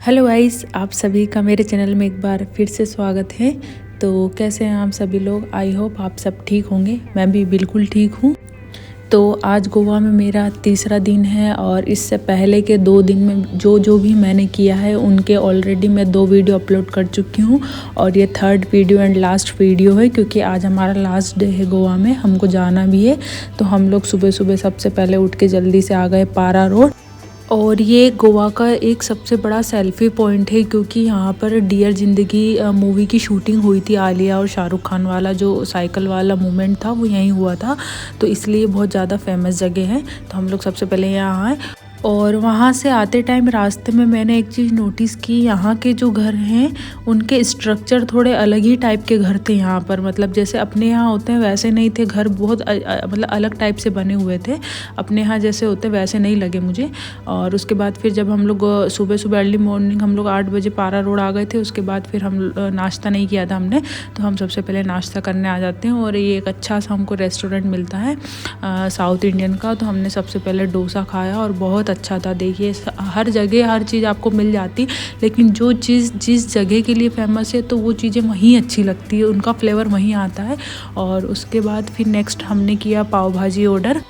Hello guys, आप सभी का मेरे चैनल में एक बार फिर से स्वागत है। तो कैसे हैं आप सभी लोग? आई होप आप सब ठीक होंगे। मैं भी बिल्कुल ठीक हूँ। तो आज गोवा में मेरा तीसरा दिन है और इससे पहले के 2 दिन में जो भी मैंने किया है उनके ऑलरेडी मैं 2 वीडियो अपलोड कर चुकी हूँ और ये 3rd video and last video है, क्योंकि आज हमारा लास्ट डे है गोवा में, हमको जाना भी है। तो हम लोग सुबह सुबह सबसे पहले उठ के जल्दी से आ गए पारा रोड। और ये गोवा का एक सबसे बड़ा सेल्फी पॉइंट है, क्योंकि यहाँ पर डियर ज़िंदगी मूवी की शूटिंग हुई थी। आलिया और शाहरुख खान वाला जो साइकिल वाला मूवमेंट था वो यहीं हुआ था, तो इसलिए बहुत ज़्यादा फेमस जगह है। तो हम लोग सबसे पहले यहाँ आए और वहाँ से आते टाइम रास्ते में मैंने एक चीज़ नोटिस की, यहाँ के जो घर हैं उनके स्ट्रक्चर थोड़े अलग ही टाइप के घर थे यहाँ पर। मतलब जैसे अपने यहाँ होते हैं वैसे नहीं थे घर, बहुत मतलब अलग टाइप से बने हुए थे। अपने यहाँ जैसे होते वैसे नहीं लगे मुझे। और उसके बाद फिर जब हम लोग सुबह सुबह अर्ली मॉर्निंग हम लोग 8 बजे पारा रोड आ गए थे। उसके बाद फिर हम नाश्ता नहीं किया था हमने, तो हम सबसे पहले नाश्ता करने आ जाते हैं। और ये एक अच्छा सा हमको रेस्टोरेंट मिलता है साउथ इंडियन का, तो हमने सबसे पहले डोसा खाया और बहुत अच्छा था। देखिए हर जगह हर चीज़ आपको मिल जाती, लेकिन जो चीज़ जिस जगह के लिए फेमस है तो वो चीज़ें वहीं अच्छी लगती है, उनका फ्लेवर वहीं आता है। और उसके बाद फिर नेक्स्ट हमने किया पाव भाजी ऑर्डर।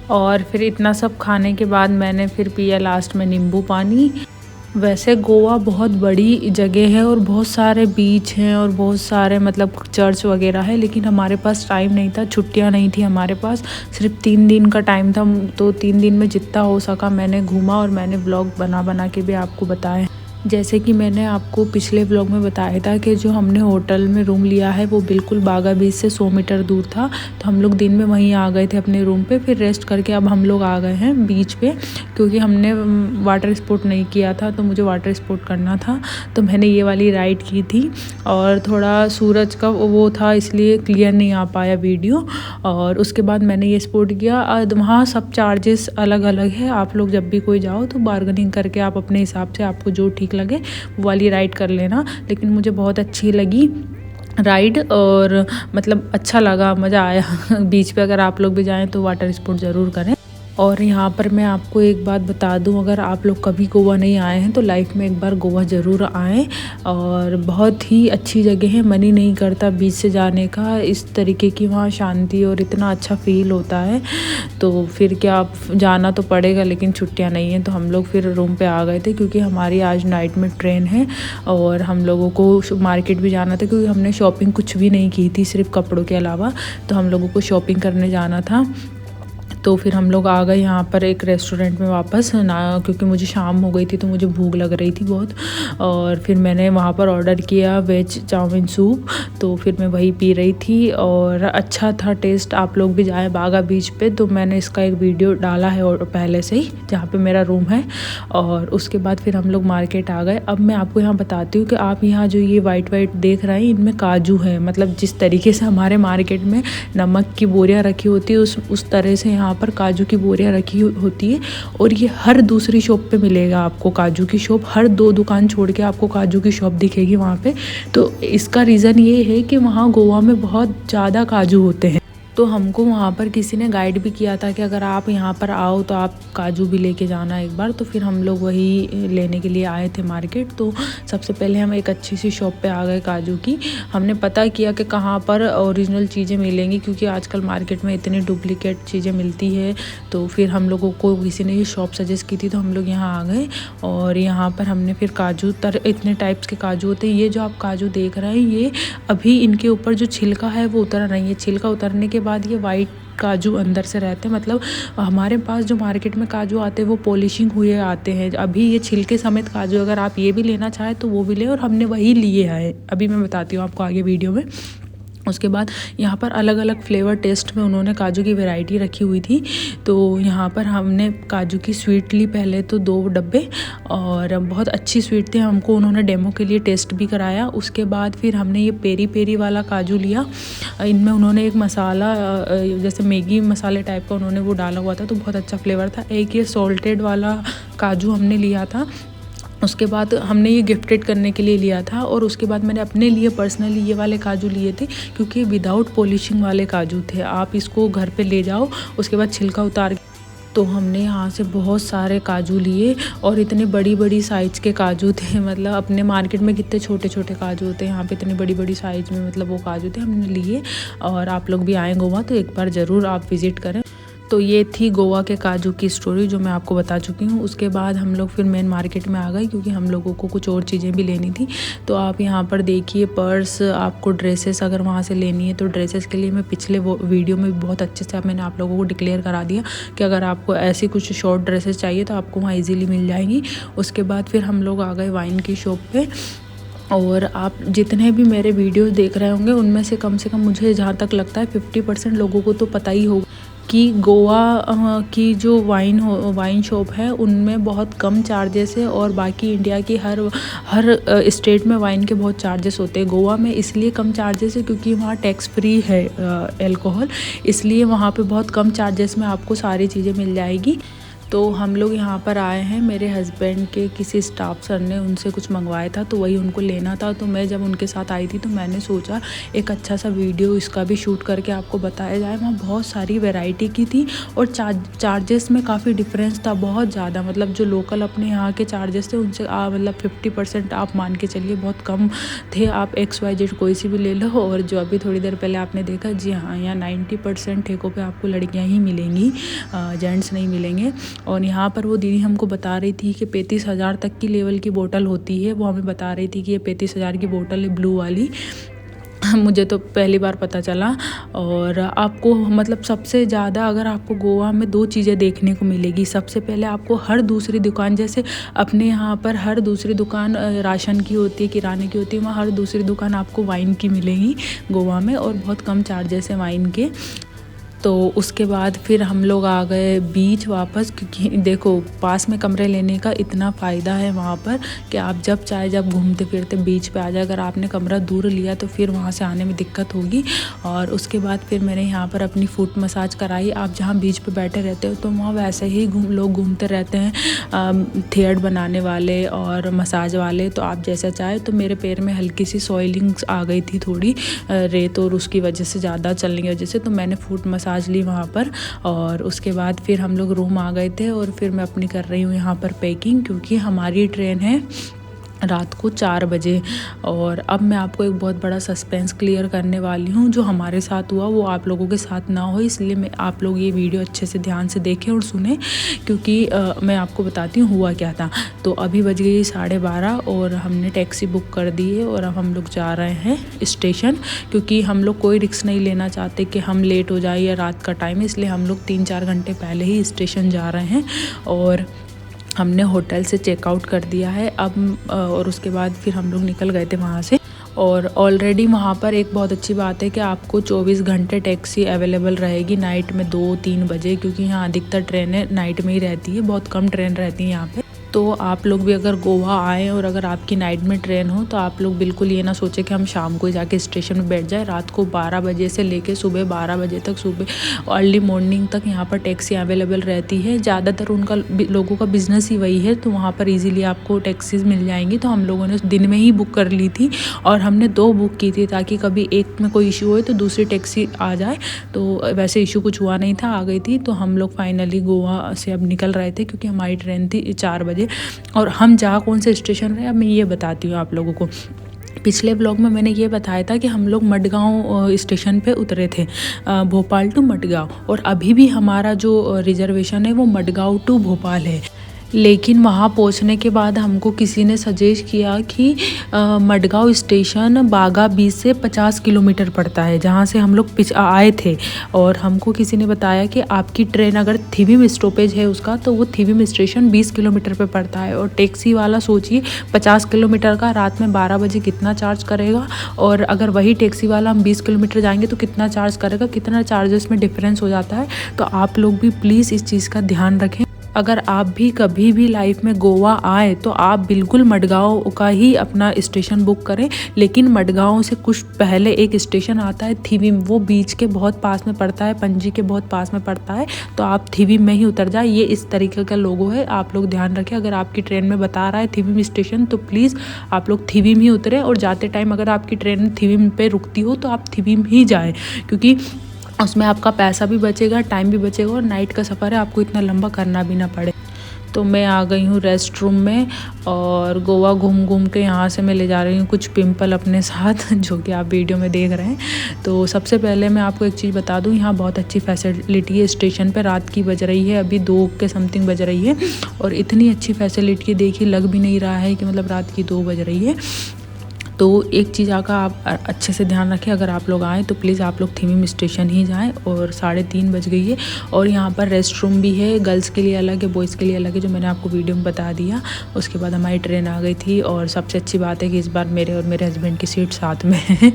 और फिर इतना सब खाने के बाद मैंने फिर पिया लास्ट में नींबू पानी। वैसे गोवा बहुत बड़ी जगह है और बहुत सारे बीच हैं और बहुत सारे मतलब चर्च वगैरह है, लेकिन हमारे पास टाइम नहीं था, छुट्टियां नहीं थी हमारे पास, सिर्फ 3 दिन का टाइम था। तो 3 दिन में जितना हो सका मैंने घूमा और मैंने व्लॉग बना के भी आपको बताए। जैसे कि मैंने आपको पिछले व्लॉग में बताया था कि जो हमने होटल में रूम लिया है वो बिल्कुल बागा बीच से 100 मीटर दूर था। तो हम लोग दिन में वहीं आ गए थे अपने रूम पे, फिर रेस्ट करके अब हम लोग आ गए हैं बीच पे, क्योंकि हमने वाटर स्पोर्ट नहीं किया था तो मुझे वाटर स्पोर्ट करना था। तो मैंने ये वाली राइड की थी और थोड़ा सूरज का वो था इसलिए क्लियर नहीं आ पाया वीडियो। और उसके बाद मैंने ये स्पोर्ट किया। वहाँ सब चार्जेस अलग अलग है, आप लोग जब भी कोई जाओ तो बार्गेनिंग करके आप अपने हिसाब से आपको जो ठीक लगे वो वाली राइड कर लेना। लेकिन मुझे बहुत अच्छी लगी राइड और मतलब अच्छा लगा, मज़ा आया। बीच पे अगर आप लोग भी जाएं तो वाटर स्पोर्ट ज़रूर करें। और यहाँ पर मैं आपको एक बात बता दूँ, अगर आप लोग कभी गोवा नहीं आए हैं तो लाइफ में एक बार गोवा ज़रूर आएँ। और बहुत ही अच्छी जगह है, मन ही नहीं करता बीच से जाने का, इस तरीके की वहाँ शांति और इतना अच्छा फील होता है। तो फिर क्या, आप जाना तो पड़ेगा, लेकिन छुट्टियाँ नहीं हैं तो हम लोग फिर रूम पे आ गए थे, क्योंकि हमारी आज नाइट में ट्रेन है और हम लोगों को मार्केट भी जाना था, क्योंकि हमने शॉपिंग कुछ भी नहीं की थी सिर्फ कपड़ों के अलावा। तो हम लोगों को शॉपिंग करने जाना था। तो फिर हम लोग आ गए यहाँ पर एक रेस्टोरेंट में वापस ना, क्योंकि मुझे शाम हो गई थी तो मुझे भूख लग रही थी बहुत। और फिर मैंने वहाँ पर ऑर्डर किया वेज चाउमीन सूप, तो फिर मैं वही पी रही थी और अच्छा था टेस्ट। आप लोग भी जाएं बागा बीच पे, तो मैंने इसका एक वीडियो डाला है और पहले से ही, जहाँ पे मेरा रूम है। और उसके बाद फिर हम लोग मार्केट आ गए। अब मैं आपको यहाँ बताती हूँ कि आप यहाँ जो ये वाइट देख रहे हैं इनमें काजू है। मतलब जिस तरीके से हमारे मार्केट में नमक की बोरियाँ रखी होती है उस तरह से यहाँ पर काजू की बोरियां रखी होती है। और ये हर दूसरी शॉप पे मिलेगा आपको काजू की शॉप, हर 2 दुकान छोड़ के आपको काजू की शॉप दिखेगी वहाँ पे। तो इसका रीज़न ये है कि वहाँ गोवा में बहुत ज़्यादा काजू होते हैं। तो हमको वहाँ पर किसी ने गाइड भी किया था कि अगर आप यहाँ पर आओ तो आप काजू भी लेके जाना एक बार। तो फिर हम लोग वही लेने के लिए आए थे मार्केट। तो सबसे पहले हम एक अच्छी सी शॉप पे आ गए काजू की। हमने पता किया कि कहाँ पर ओरिजिनल चीज़ें मिलेंगी, क्योंकि आजकल मार्केट में इतनी डुप्लीकेट चीज़ें मिलती है। तो फिर हम लोगों को किसी ने ये शॉप सजेस्ट की थी तो हम लोग यहाँ आ गए। और यहाँ पर हमने फिर काजू इतने टाइप्स के काजू होते हैं। ये जो आप काजू देख रहे हैं ये अभी इनके ऊपर जो छिलका है वो उतर नहीं है, छिलका उतरने के बाद ये वाइट काजू अंदर से रहते हैं। मतलब हमारे पास जो मार्केट में काजू आते हैं वो पॉलिशिंग हुए आते हैं। अभी ये छिलके समेत काजू, अगर आप ये भी लेना चाहें तो वो भी ले, और हमने वही लिए हैं। अभी मैं बताती हूँ आपको आगे वीडियो में। उसके बाद यहाँ पर अलग अलग फ्लेवर टेस्ट में उन्होंने काजू की वैरायटी रखी हुई थी। तो यहाँ पर हमने काजू की स्वीट ली पहले तो 2 डब्बे, और बहुत अच्छी स्वीट थी। हमको उन्होंने डेमो के लिए टेस्ट भी कराया। उसके बाद फिर हमने ये पेरी पेरी वाला काजू लिया। इनमें उन्होंने एक मसाला जैसे मैगी मसाले टाइप का उन्होंने वो डाला हुआ था, तो बहुत अच्छा फ्लेवर था। एक ये सॉल्टेड वाला काजू हमने लिया था। उसके बाद हमने ये गिफ्टेड करने के लिए लिया था। और उसके बाद मैंने अपने लिए पर्सनली ये वाले काजू लिए थे, क्योंकि विदाउट पॉलिशिंग वाले काजू थे। आप इसको घर पे ले जाओ, उसके बाद छिलका उतार तो हमने यहाँ से बहुत सारे काजू लिए और इतने बड़ी बड़ी साइज़ के काजू थे। मतलब अपने मार्केट में कितने छोटे छोटे काजू होते हैं, यहाँ पे इतनी बड़ी बड़ी साइज़ में मतलब वो काजू थे, हमने लिए। और आप लोग भी आए गोवा तो एक बार ज़रूर आप विज़िट करें। तो ये थी गोवा के काजू की स्टोरी जो मैं आपको बता चुकी हूँ। उसके बाद हम लोग फिर मेन मार्केट में आ गए क्योंकि हम लोगों को कुछ और चीज़ें भी लेनी थी। तो आप यहाँ पर देखिए पर्स, आपको ड्रेसेस अगर वहाँ से लेनी है तो ड्रेसेस के लिए मैं पिछले वो वीडियो में बहुत अच्छे से मैंने आप लोगों को डिक्लेयर करा दिया कि अगर आपको ऐसी कुछ शॉर्ट ड्रेसेस चाहिए तो आपको वहाँ ईजिली मिल जाएंगी। उसके बाद फिर हम लोग आ गए वाइन की शॉप पे। और आप जितने भी मेरे वीडियो देख रहे होंगे उनमें से कम मुझे जहाँ तक लगता है 50% लोगों को तो पता ही होगा कि गोवा की जो वाइन शॉप है उनमें बहुत कम चार्जेस है और बाकी इंडिया की हर स्टेट में वाइन के बहुत चार्जेस होते हैं। गोवा में इसलिए कम चार्जेस है क्योंकि वहाँ टैक्स फ्री है अल्कोहल, इसलिए वहाँ पे बहुत कम चार्जेस में आपको सारी चीज़ें मिल जाएगी। तो हम लोग यहाँ पर आए हैं, मेरे हस्बैंड के किसी स्टाफ सर ने उनसे कुछ मंगवाया था तो वही उनको लेना था। तो मैं जब उनके साथ आई थी तो मैंने सोचा एक अच्छा सा वीडियो इसका भी शूट करके आपको बताया जाए। वहाँ बहुत सारी वैरायटी की थी और चार्जेस में काफ़ी डिफरेंस था, बहुत ज़्यादा। मतलब जो लोकल अपने यहाँ के चार्जेस थे उनसे मतलब 50% आप मान के चलिए बहुत कम थे। आप XYZ कोई सी भी ले लो। और जो अभी थोड़ी देर पहले आपने देखा, जी हाँ, यहाँ 90% ठेकों पे आपको लड़कियाँ ही मिलेंगी, जेंट्स नहीं मिलेंगे। और यहाँ पर वो दीदी हमको बता रही थी कि 35,000 तक की लेवल की बोतल होती है। वो हमें बता रही थी कि ये 35,000 की बोतल है ब्लू वाली। मुझे तो पहली बार पता चला। और आपको मतलब सबसे ज़्यादा अगर आपको गोवा में 2 चीज़ें देखने को मिलेगी। सबसे पहले आपको हर दूसरी दुकान, जैसे अपने यहाँ पर हर दूसरी दुकान राशन की होती है, किराने की होती है, वहाँ हर दूसरी दुकान आपको वाइन की मिलेगी गोवा में और बहुत कम चार्जेस हैं वाइन के। तो उसके बाद फिर हम लोग आ गए बीच वापस, क्योंकि देखो पास में कमरे लेने का इतना फ़ायदा है वहाँ पर कि आप जब चाहे जब घूमते फिरते बीच पे आ जाए। अगर आपने कमरा दूर लिया तो फिर वहाँ से आने में दिक्कत होगी। और उसके बाद फिर मैंने यहाँ पर अपनी फुट मसाज कराई। आप जहाँ बीच पे बैठे रहते हो तो वहाँ वैसे ही लोग घूमते रहते हैं, थेयर्ड बनाने वाले और मसाज वाले। तो आप जैसा चाहे। तो मेरे पैर में हल्की सी सॉइलिंग्स आ गई थी, थोड़ी रेत, और उसकी वजह से ज़्यादा चलने की वजह से तो मैंने फुट मसाज ली वहाँ पर। और उसके बाद फिर हम लोग रूम आ गए थे और फिर मैं अपनी कर रही हूँ यहाँ पर पैकिंग, क्योंकि हमारी ट्रेन है रात को 4 बजे। और अब मैं आपको एक बहुत बड़ा सस्पेंस क्लियर करने वाली हूँ। जो हमारे साथ हुआ वो आप लोगों के साथ ना हो, इसलिए मैं आप लोग ये वीडियो अच्छे से ध्यान से देखें और सुने, क्योंकि मैं आपको बताती हूँ हुआ क्या था। तो अभी बज गई 12:30 और हमने टैक्सी बुक कर दी है और अब हम लोग जा रहे हैं स्टेशन, क्योंकि हम लोग कोई रिस्क नहीं लेना चाहते कि हम लेट हो जाए या रात का टाइम है, इसलिए हम लोग 3-4 घंटे पहले ही स्टेशन जा रहे हैं। और हमने होटल से चेकआउट कर दिया है अब। और उसके बाद फिर हम लोग निकल गए थे वहाँ से। और ऑलरेडी वहाँ पर एक बहुत अच्छी बात है कि आपको 24 घंटे टैक्सी अवेलेबल रहेगी नाइट में 2-3 बजे, क्योंकि यहाँ अधिकतर ट्रेनें नाइट में ही रहती है, बहुत कम ट्रेन रहती है यहाँ पे। तो आप लोग भी अगर गोवा आएँ और अगर आपकी नाइट में ट्रेन हो तो आप लोग बिल्कुल ये ना सोचें कि हम शाम को ही जाके स्टेशन में बैठ जाए। रात को 12 बजे से लेके सुबह 12 बजे तक, सुबह अर्ली मॉर्निंग तक यहाँ पर टैक्सी अवेलेबल रहती है। ज़्यादातर उनका लोगों का बिज़नेस ही वही है, तो वहाँ पर ईजिली आपको टैक्सीज मिल जाएंगी। तो हम लोगों ने दिन में ही बुक कर ली थी और हमने 2 बुक की थी ताकि कभी एक में कोई इशू हो तो दूसरी टैक्सी आ जाए। तो वैसे इशू कुछ हुआ नहीं था, आ गई थी। तो हम लोग फाइनली गोवा से अब निकल रहे थे क्योंकि हमारी ट्रेन थी 4 बजे। और हम जहाँ कौन से स्टेशन रहे अब मैं ये बताती हूँ आप लोगों को। पिछले ब्लॉग में मैंने ये बताया था कि हम लोग मडगांव स्टेशन पे उतरे थे, भोपाल टू मडगांव। और अभी भी हमारा जो रिजर्वेशन है वो मडगांव टू भोपाल है। लेकिन वहाँ पहुँचने के बाद हमको किसी ने सजेस्ट किया कि मडगांव स्टेशन बागा बीच से 50 किलोमीटर पड़ता है, जहाँ से हम लोग आए थे। और हमको किसी ने बताया कि आपकी ट्रेन अगर थिविम स्टॉपेज है उसका, तो वो थिविम स्टेशन 20 किलोमीटर पे पड़ता है। और टैक्सी वाला सोचिए 50 किलोमीटर का रात में 12 बजे कितना चार्ज करेगा, और अगर वही टैक्सी वाला हम 20 किलोमीटर जाएंगे तो कितना चार्ज करेगा, कितना चार्जेस में डिफरेंस हो जाता है। तो आप लोग भी प्लीज़ इस चीज़ का ध्यान रखें। अगर आप भी कभी भी लाइफ में गोवा आए तो आप बिल्कुल मडगांव का ही अपना स्टेशन बुक करें। लेकिन मडगांव से कुछ पहले एक स्टेशन आता है थिविम, वो बीच के बहुत पास में पड़ता है, पणजी के बहुत पास में पड़ता है। तो आप थिविम में ही उतर जाए। ये इस तरीके का लोगो है, आप लोग ध्यान रखें। अगर आपकी ट्रेन में बता रहा है थिविम स्टेशन तो प्लीज़ आप लोग थिविम ही उतरें। और जाते टाइम अगर आपकी ट्रेन थिविम पे रुकती हो तो आप थिविम ही जाएँ, क्योंकि उसमें आपका पैसा भी बचेगा, टाइम भी बचेगा और नाइट का सफ़र है, आपको इतना लंबा करना भी ना पड़े। तो मैं आ गई हूँ रेस्ट रूम में और गोवा घूम घूम के यहाँ से मैं ले जा रही हूँ कुछ पिंपल अपने साथ जो कि आप वीडियो में देख रहे हैं। तो सबसे पहले मैं आपको एक चीज़ बता दूँ, यहाँ बहुत अच्छी फैसिलिटी है। स्टेशन पे रात की बज रही है, अभी 2 के समथिंग बज रही है और इतनी अच्छी फैसिलिटी है, देखिए लग भी नहीं रहा है कि मतलब रात की 2 बज रही है। तो एक चीज़ का आप अच्छे से ध्यान रखें, अगर आप लोग आएँ तो प्लीज़ आप लोग थीमिम स्टेशन ही जाएं। और 3:30 बज गई है और यहाँ पर रेस्ट रूम भी है, गर्ल्स के लिए अलग है, बॉयज़ के लिए अलग है, जो मैंने आपको वीडियो में बता दिया। उसके बाद हमारी ट्रेन आ गई थी और सबसे अच्छी बात है कि इस बार मेरे और मेरे हस्बैंड की सीट साथ में है।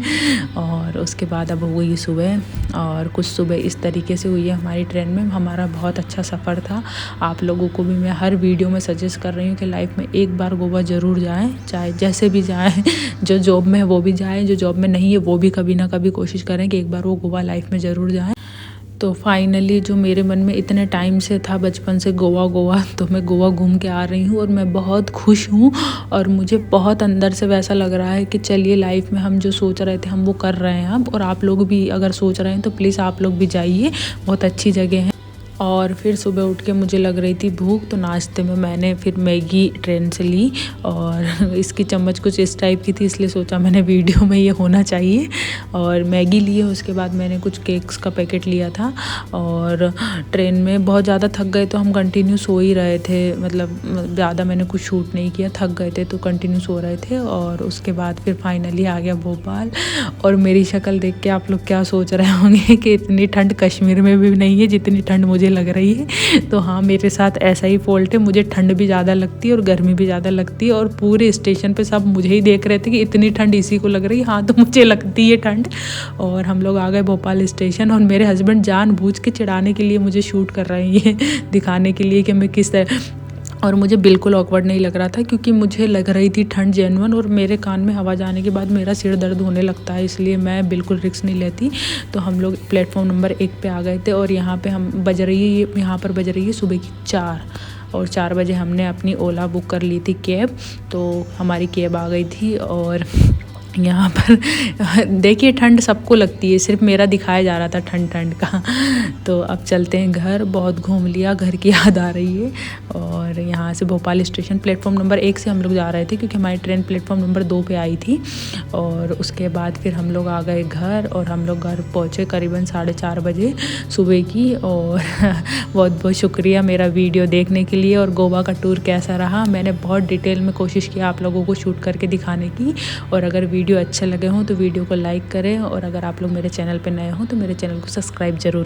और उसके बाद अब हो गई सुबह और कुछ सुबह इस तरीके से हुई है हमारी ट्रेन में। हमारा बहुत अच्छा सफ़र था। आप लोगों को भी मैं हर वीडियो में सजेस्ट कर रही हूँ कि लाइफ में एक बार गोवा ज़रूर जाएँ, चाहे जैसे भी जाएँ। जो जॉब में है वो भी जाए, जो जॉब में नहीं है वो भी कभी ना कभी कोशिश करें कि एक बार वो गोवा लाइफ में ज़रूर जाएं। तो फाइनली जो मेरे मन में इतने टाइम से था, बचपन से गोवा गोवा, तो मैं गोवा घूम के आ रही हूँ और मैं बहुत खुश हूँ और मुझे बहुत अंदर से वैसा लग रहा है कि चलिए लाइफ में हम जो सोच रहे थे हम वो कर रहे हैं अब। और आप लोग भी अगर सोच रहे हैं तो प्लीज़ आप लोग भी जाइए, बहुत अच्छी जगह है। और फिर सुबह उठ के मुझे लग रही थी भूख, तो नाश्ते में मैंने फिर मैगी ट्रेन से ली और इसकी चम्मच कुछ इस टाइप की थी, इसलिए सोचा मैंने वीडियो में ये होना चाहिए। और मैगी ली है, उसके बाद मैंने कुछ केक्स का पैकेट लिया था। और ट्रेन में बहुत ज़्यादा थक गए तो हम कंटिन्यू सो ही रहे थे, मतलब ज़्यादा मैंने कुछ शूट नहीं किया, थक गए थे तो कंटिन्यू सो रहे थे। और उसके बाद फिर फाइनली आ गया भोपाल। और मेरी शक्ल देख के आप लोग क्या सोच रहे होंगे कि इतनी ठंड कश्मीर में भी नहीं है जितनी ठंड मुझे लग रही है। तो हाँ, मेरे साथ ऐसा ही फॉल्ट है, मुझे ठंड भी ज़्यादा लगती है और गर्मी भी ज़्यादा लगती है। और पूरे स्टेशन पे सब मुझे ही देख रहे थे कि इतनी ठंड इसी को लग रही है। हाँ, तो मुझे लगती है ठंड। और हम लोग आ गए भोपाल स्टेशन और मेरे हस्बैंड जानबूझ के चिढ़ाने के लिए मुझे शूट कर रही हैं, दिखाने के लिए कि मैं किस तरह। और मुझे बिल्कुल ऑकवर्ड नहीं लग रहा था क्योंकि मुझे लग रही थी ठंड जेन्युइन, और मेरे कान में हवा जाने के बाद मेरा सिर दर्द होने लगता है, इसलिए मैं बिल्कुल रिस्क नहीं लेती। तो हम लोग प्लेटफॉर्म नंबर 1 पे आ गए थे और यहाँ पे हम यहाँ पर बज रही है सुबह की 4 और 4 बजे हमने अपनी ओला बुक कर ली थी कैब। तो हमारी कैब आ गई थी और यहाँ पर देखिए ठंड सबको लगती है, सिर्फ मेरा दिखाया जा रहा था ठंड का। तो अब चलते हैं घर, बहुत घूम लिया, घर की याद आ रही है। और यहाँ से भोपाल स्टेशन प्लेटफॉर्म नंबर 1 से हम लोग जा रहे थे क्योंकि हमारी ट्रेन प्लेटफॉर्म नंबर 2 पे आई थी। और उसके बाद फिर हम लोग आ गए घर और हम लोग घर पहुँचे करीबन 4:30 बजे सुबह की। और बहुत बहुत शुक्रिया मेरा वीडियो देखने के लिए। और गोवा का टूर कैसा रहा, मैंने बहुत डिटेल में कोशिश की आप लोगों को शूट करके दिखाने की। और अगर वीडियो अच्छे लगे हों तो वीडियो को लाइक करें और अगर आप लोग मेरे चैनल पे नए हों तो मेरे चैनल को सब्सक्राइब ज़रूर